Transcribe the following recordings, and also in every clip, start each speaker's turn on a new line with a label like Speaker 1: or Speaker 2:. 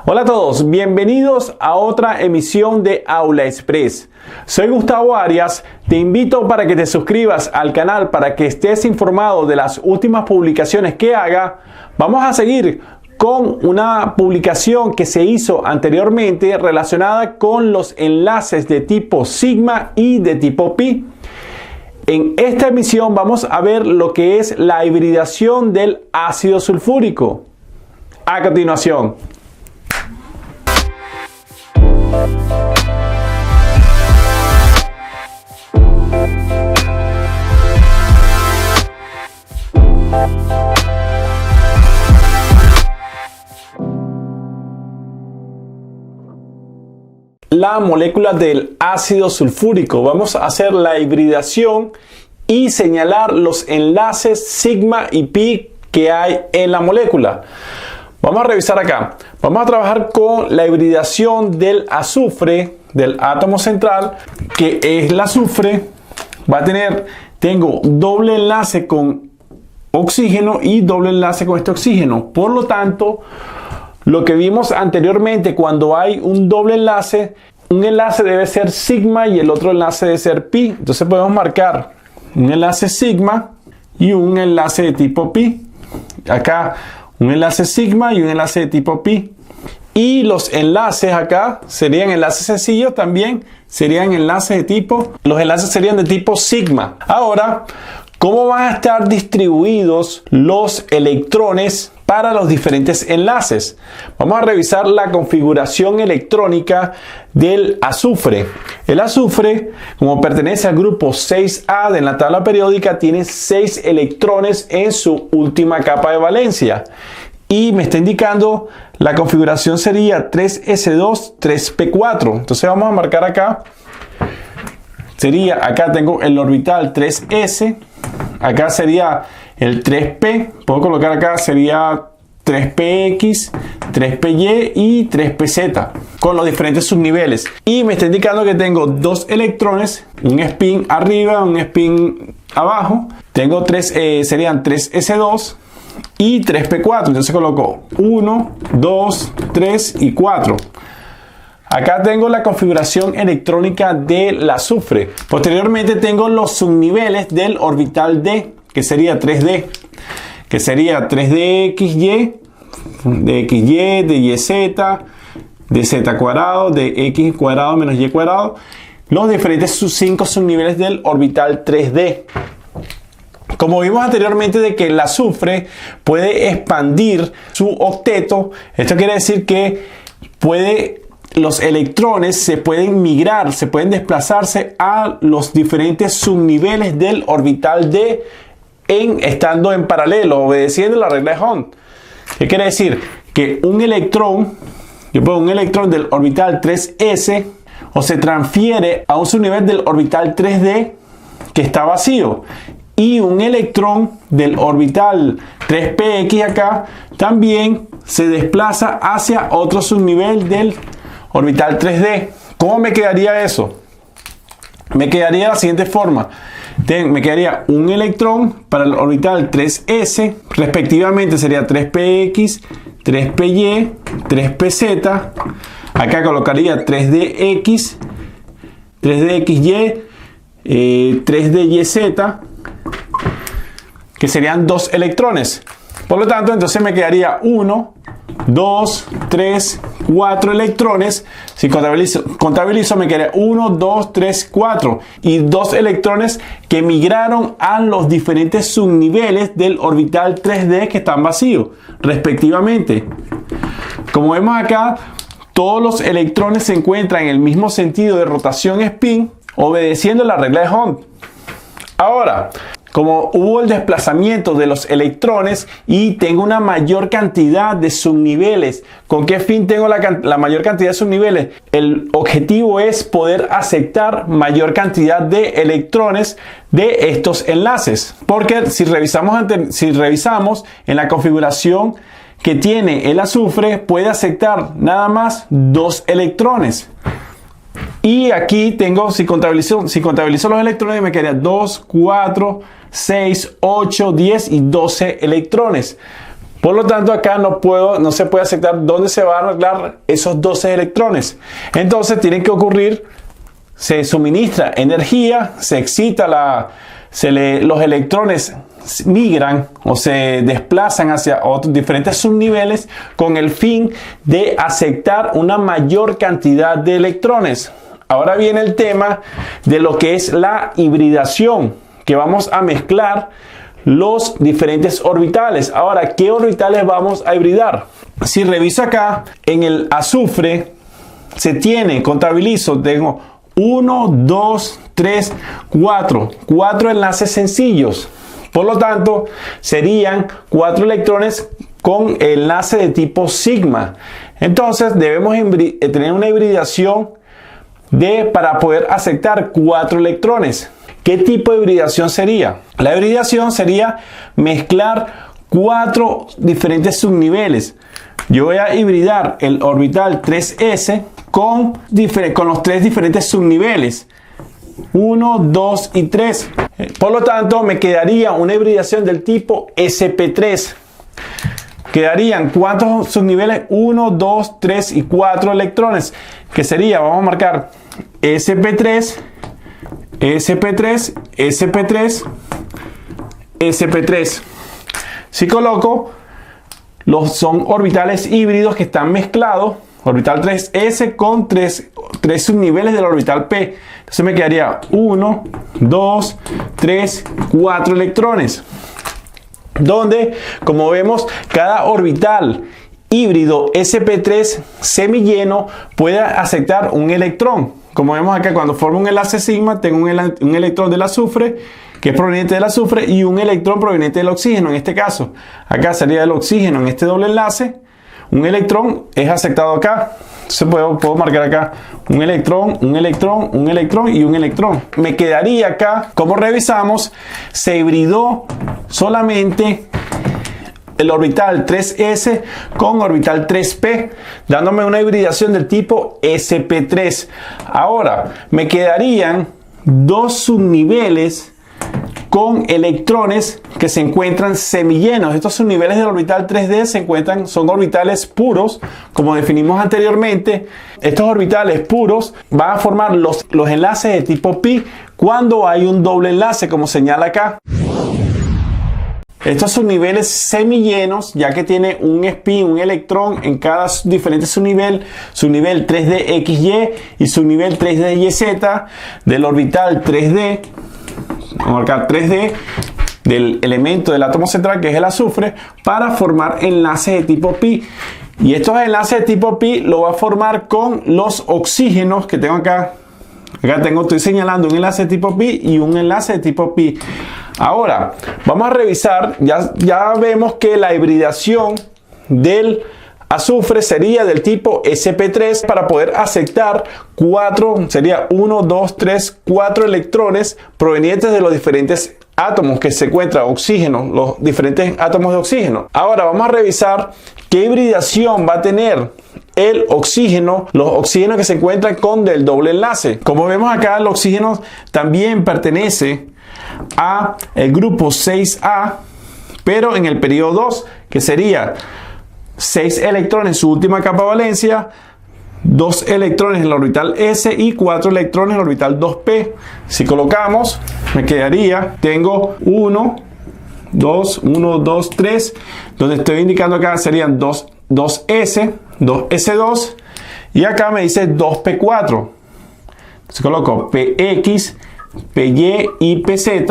Speaker 1: Hola a todos, bienvenidos a otra emisión de Aula Express. Soy Gustavo Arias, te invito para que te suscribas al canal para que estés informado de las últimas publicaciones que haga. Vamos a seguir con una publicación que se hizo anteriormente relacionada con los enlaces de tipo sigma y de tipo pi. En esta emisión vamos a ver lo que es la hibridación del ácido sulfúrico. A continuación. La molécula del ácido sulfúrico. Vamos a hacer la hibridación y señalar los enlaces sigma y pi que hay en la molécula. Vamos a revisar acá. Vamos a trabajar con la hibridación del azufre, del átomo central, que es el azufre. Tengo doble enlace con oxígeno y doble enlace con este oxígeno. Por lo tanto, lo que vimos anteriormente, cuando hay un doble enlace, un enlace debe ser sigma y el otro enlace debe ser pi. Entonces podemos marcar un enlace sigma y un enlace de tipo pi. Acá un enlace sigma y un enlace de tipo pi. Y los enlaces acá serían enlaces sencillos, también serían enlaces de tipo, los enlaces serían de tipo sigma. Ahora, ¿cómo van a estar distribuidos los electrones para los diferentes enlaces? Vamos a revisar la configuración electrónica del azufre. El azufre, como pertenece al grupo 6A de la tabla periódica, tiene 6 electrones en su última capa de valencia. Y me está indicando la configuración sería 3s2, 3p4. Entonces vamos a marcar acá. Acá tengo el orbital 3s. Acá sería el 3p. Puedo colocar acá, sería 3px, 3py y 3pz con los diferentes subniveles. Y me está indicando que tengo dos electrones, un spin arriba, un spin abajo. Tengo serían 3s2 y 3p4. Entonces coloco 1, 2, 3 y 4. Acá tengo la configuración electrónica del azufre. Posteriormente tengo los subniveles del orbital D, que sería 3D, que sería 3dxy, de xy, de yz, de z cuadrado, de x cuadrado menos y cuadrado, los diferentes 5 subniveles del orbital 3D. Como vimos anteriormente de que el azufre puede expandir su octeto, esto quiere decir que los electrones se pueden migrar, se pueden desplazarse a los diferentes subniveles del orbital D estando en paralelo, obedeciendo la regla de Hund. ¿Qué quiere decir? Que un electrón, yo pongo un electrón del orbital 3s, o se transfiere a un subnivel del orbital 3d que está vacío, y un electrón del orbital 3px acá también se desplaza hacia otro subnivel del orbital 3d. ¿Cómo me quedaría eso? Me quedaría de la siguiente forma. Me quedaría un electrón para el orbital 3s, respectivamente sería 3px, 3py, 3pz. Acá colocaría 3dx, 3dxy, 3dyz, que serían dos electrones. Por lo tanto, entonces me quedaría 1, 2, 3, 4 electrones. Si contabilizo me quedaría 1, 2, 3, 4 y 2 electrones que migraron a los diferentes subniveles del orbital 3D que están vacíos, respectivamente. Como vemos acá, todos los electrones se encuentran en el mismo sentido de rotación spin, obedeciendo la regla de Hund. Ahora, como hubo el desplazamiento de los electrones y tengo una mayor cantidad de subniveles, ¿con qué fin tengo la mayor cantidad de subniveles? El objetivo es poder aceptar mayor cantidad de electrones de estos enlaces. Porque si revisamos en la configuración que tiene el azufre, puede aceptar nada más 2 electrones. Y aquí tengo, si contabilizo los electrones, me quedaría 2, 4, 6, 8, 10 y 12 electrones. Por lo tanto, acá no se puede aceptar dónde se van a arreglar esos 12 electrones. Entonces, tiene que ocurrir, se suministra energía, se excita los electrones migran o se desplazan hacia otros diferentes subniveles con el fin de aceptar una mayor cantidad de electrones. Ahora viene el tema de lo que es la hibridación, que vamos a mezclar los diferentes orbitales. Ahora, ¿qué orbitales vamos a hibridar? Si reviso acá, en el azufre se tiene, contabilizo, tengo 1, 2, 3, 4 enlaces sencillos. Por lo tanto, serían 4 electrones con enlace de tipo sigma. Entonces, debemos tener una hibridación para poder aceptar 4 electrones. ¿Qué tipo de hibridación sería? La hibridación sería mezclar 4 diferentes subniveles. Yo voy a hibridar el orbital 3s con los 3 diferentes subniveles. 1, 2 y 3. Por lo tanto, me quedaría una hibridación del tipo sp3. Quedarían ¿cuántos subniveles? 1, 2, 3 y 4 electrones. Que sería, vamos a marcar sp3, sp3, sp3, sp3. Si coloco, son orbitales híbridos que están mezclados. Orbital 3s con 3 subniveles del orbital p. Entonces me quedaría 1, 2, 3, 4 electrones. Donde, como vemos, cada orbital híbrido sp3 semilleno puede aceptar un electrón. Como vemos acá, cuando forma un enlace sigma, tengo un electrón del azufre, que es proveniente del azufre, y un electrón proveniente del oxígeno. En este caso, acá sería el oxígeno en este doble enlace. Un electrón es aceptado acá. Entonces puedo marcar acá un electrón, un electrón, un electrón y un electrón. Me quedaría acá, como revisamos, se hibridó solamente el orbital 3s con orbital 3p, dándome una hibridación del tipo sp3. Ahora, me quedarían 2 subniveles con electrones que se encuentran semillenos. Estos subniveles del orbital 3d son orbitales puros, como definimos anteriormente. Estos orbitales puros van a formar los enlaces de tipo pi cuando hay un doble enlace, como señala acá. Estos subniveles semillenos, ya que tiene un spin, un electrón en cada diferente subnivel 3d XY y subnivel 3d YZ del orbital 3d, vamos a marcar 3D del elemento del átomo central, que es el azufre, para formar enlaces de tipo pi. Y estos enlaces de tipo pi lo va a formar con los oxígenos que tengo acá. Estoy señalando un enlace de tipo pi y un enlace de tipo pi. Ahora, vamos a revisar, ya vemos que la hibridación del azufre sería del tipo sp3 para poder aceptar 4, sería 1, 2, 3, 4 electrones provenientes de los diferentes átomos que se encuentran oxígeno, los diferentes átomos de oxígeno. Ahora vamos a revisar qué hibridación va a tener el oxígeno, los oxígenos que se encuentran con del doble enlace. Como vemos acá, el oxígeno también pertenece a el grupo 6A, pero en el periodo 2, que sería 6 electrones en su última capa de valencia, 2 electrones en el orbital S y 4 electrones en el orbital 2p. Si colocamos, me quedaría, tengo 1, 2, 1, 2, 3, donde estoy indicando acá serían 2S, 2S2, y acá me dice 2P4. Entonces coloco PX, PY y PZ,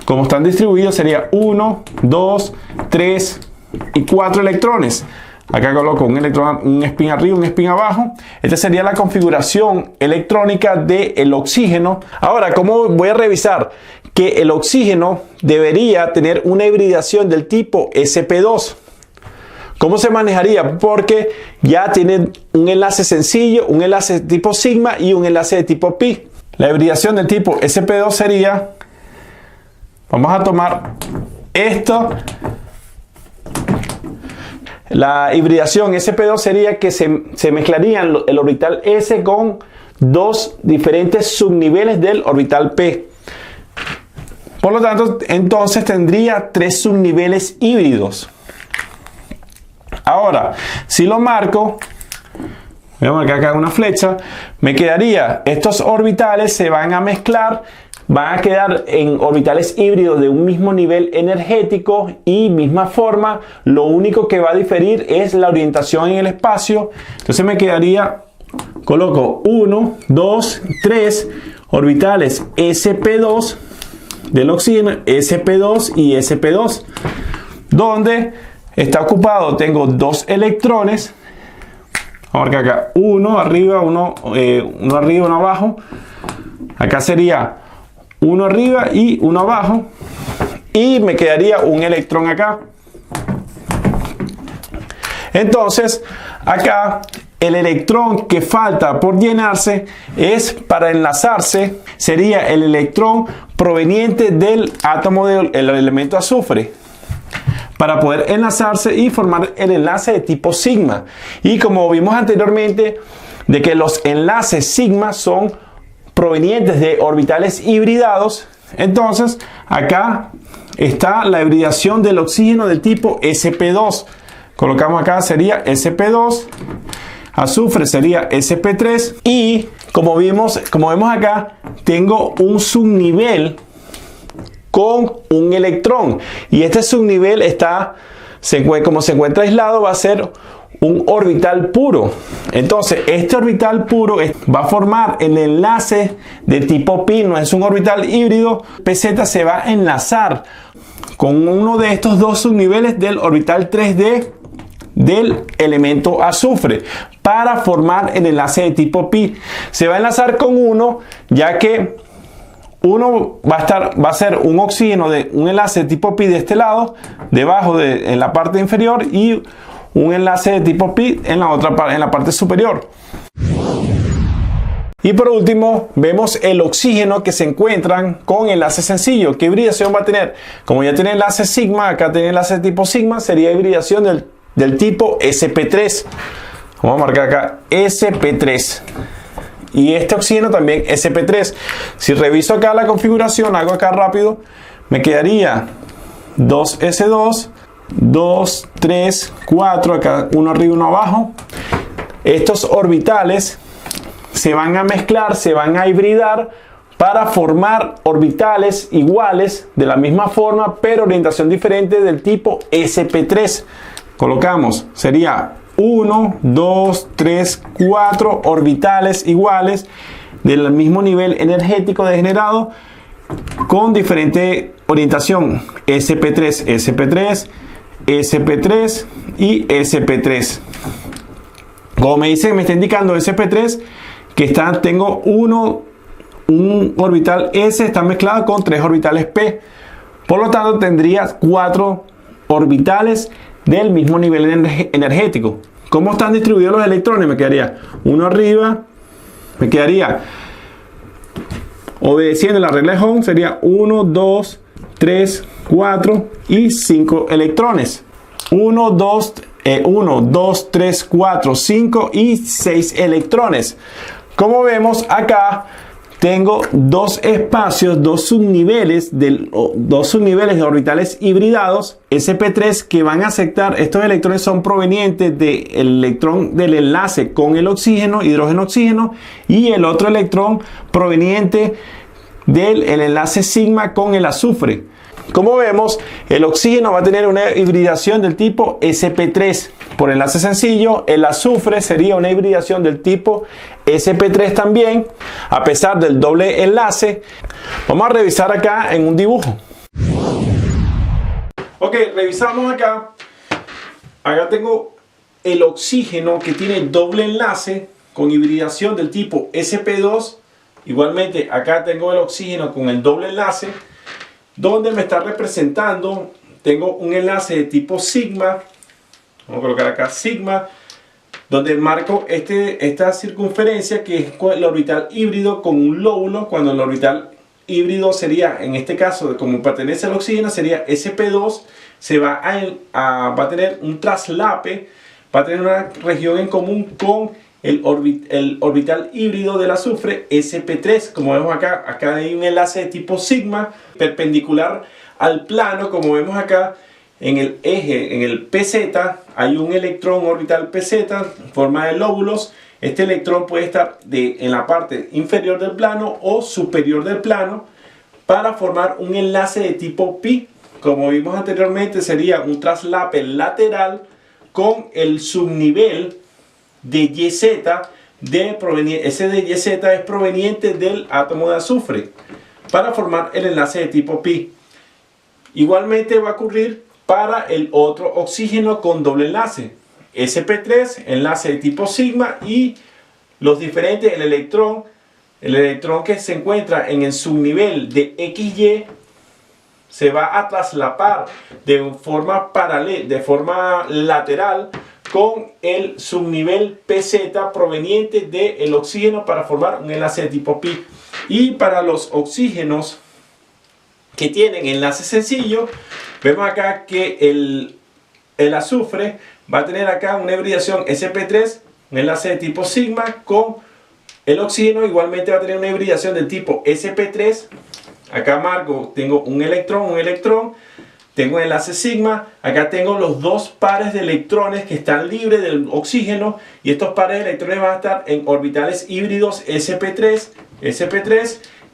Speaker 1: como están distribuidos sería 1, 2, 3 y 4 electrones. Acá coloco un electrón, un spin arriba, un spin abajo. Esta sería la configuración electrónica del oxígeno. Ahora, ¿cómo voy a revisar que el oxígeno debería tener una hibridación del tipo sp2? ¿Cómo se manejaría? Porque ya tiene un enlace sencillo, un enlace de tipo sigma y un enlace de tipo pi. La hibridación del tipo sp2 sería, vamos a tomar esto. La hibridación sp2 sería que se mezclarían el orbital S con 2 diferentes subniveles del orbital P. Por lo tanto, entonces tendría 3 subniveles híbridos. Ahora, si lo marco, voy a marcar acá una flecha, me quedaría, estos orbitales se van a mezclar, van a quedar en orbitales híbridos de un mismo nivel energético y misma forma. Lo único que va a diferir es la orientación en el espacio. Entonces me quedaría, coloco 1, 2, 3 orbitales sp2 del oxígeno, sp2 y sp2, donde está ocupado, tengo 2 electrones. Vamos a marcar acá, uno arriba, uno arriba, uno abajo. Acá sería uno arriba y uno abajo, y me quedaría un electrón acá. Entonces acá el electrón que falta por llenarse es para enlazarse, sería el electrón proveniente del átomo del elemento azufre, para poder enlazarse y formar el enlace de tipo sigma. Y como vimos anteriormente, de que los enlaces sigma son provenientes de orbitales hibridados, entonces acá está la hibridación del oxígeno del tipo sp2. Colocamos acá, sería sp2, azufre sería sp3, y como vemos acá, tengo un subnivel con un electrón, y este subnivel está, como se encuentra aislado, va a ser un orbital puro. Entonces este orbital puro va a formar el enlace de tipo pi, no es un orbital híbrido. PZ se va a enlazar con uno de estos dos subniveles del orbital 3D del elemento azufre para formar el enlace de tipo pi. Se va a enlazar con uno, ya que uno va a ser un oxígeno de un enlace de tipo pi de este lado, debajo en la parte inferior, y un enlace de tipo pi en la parte superior. Y por último vemos el oxígeno que se encuentran con enlace sencillo. ¿Qué hibridación va a tener? Como ya tiene enlace sigma, acá tiene enlace de tipo sigma, sería hibridación del tipo sp3. Vamos a marcar acá sp3. Y este oxígeno también sp3. Si reviso acá la configuración, hago acá rápido, me quedaría 2s2, 2, 3, 4, acá uno arriba y uno abajo. Estos orbitales se van a mezclar, se van a hibridar para formar orbitales iguales de la misma forma, pero orientación diferente, del tipo sp3. Colocamos, sería 1, 2, 3, 4 orbitales iguales del mismo nivel energético degenerado con diferente orientación, sp3, sp3, sp3 y sp3. Como me dice, me está indicando sp3 que tengo un orbital s está mezclado con 3 orbitales p, por lo tanto tendría 4 orbitales del mismo nivel energético. ¿Cómo están distribuidos los electrones? Me quedaría uno arriba, me quedaría, obedeciendo la regla de Home, sería 1, 2, 3, 4 y 5 electrones. 1, 2, 3, 4, 5 y 6 electrones. Como vemos acá, tengo dos espacios, dos subniveles de orbitales hibridados sp3 que van a aceptar. Estos electrones son provenientes del electrón del enlace con el oxígeno, hidrógeno-oxígeno, y el otro electrón proveniente del enlace sigma con el azufre. Como vemos, el oxígeno va a tener una hibridación del tipo sp3 por enlace sencillo. El azufre sería una hibridación del tipo sp3 también, a pesar del doble enlace. Vamos a revisar acá en un dibujo. Ok, revisamos acá. Acá tengo el oxígeno que tiene doble enlace con hibridación del tipo sp2. Igualmente acá tengo el oxígeno con el doble enlace, donde me está representando, tengo un enlace de tipo sigma. Vamos a colocar acá sigma, donde marco esta circunferencia, que es el orbital híbrido con un lóbulo, cuando el orbital híbrido sería, en este caso, como pertenece al oxígeno, sería sp2, va a tener un traslape, va a tener una región en común con el orbital híbrido del azufre sp3. Como vemos acá hay un enlace de tipo sigma perpendicular al plano, como vemos acá. en el eje, en el PZ, hay un electrón orbital PZ en forma de lóbulos. Este electrón puede estar en la parte inferior del plano o superior del plano para formar un enlace de tipo pi. Como vimos anteriormente, sería un traslape lateral con el subnivel de YZ. Ese de YZ es proveniente del átomo de azufre para formar el enlace de tipo pi. Igualmente va a ocurrir para el otro oxígeno con doble enlace, sp3, enlace de tipo sigma, y los diferentes, el electrón que se encuentra en el subnivel de XY se va a traslapar de forma paralela, de forma lateral con el subnivel PZ proveniente del oxígeno para formar un enlace de tipo pi. Y para los oxígenos que tienen enlace sencillo, vemos acá que el azufre va a tener acá una hibridación sp3, un enlace de tipo sigma, con el oxígeno igualmente va a tener una hibridación de tipo sp3. Acá marco, tengo un electrón, tengo el enlace sigma. Acá tengo los dos pares de electrones que están libres del oxígeno, y estos pares de electrones van a estar en orbitales híbridos sp3,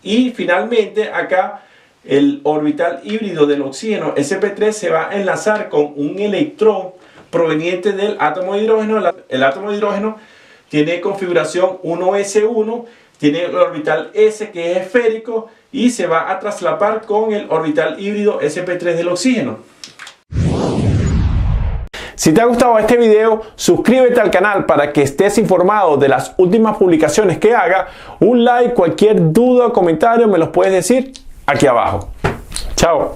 Speaker 1: y finalmente acá el orbital híbrido del oxígeno sp3 se va a enlazar con un electrón proveniente del átomo de hidrógeno. El átomo de hidrógeno tiene configuración 1s1, tiene el orbital s que es esférico, y se va a traslapar con el orbital híbrido sp3 del oxígeno. Si te ha gustado este video, suscríbete al canal para que estés informado de las últimas publicaciones que haga. Un like, cualquier duda o comentario me los puedes decir aquí abajo. Chao.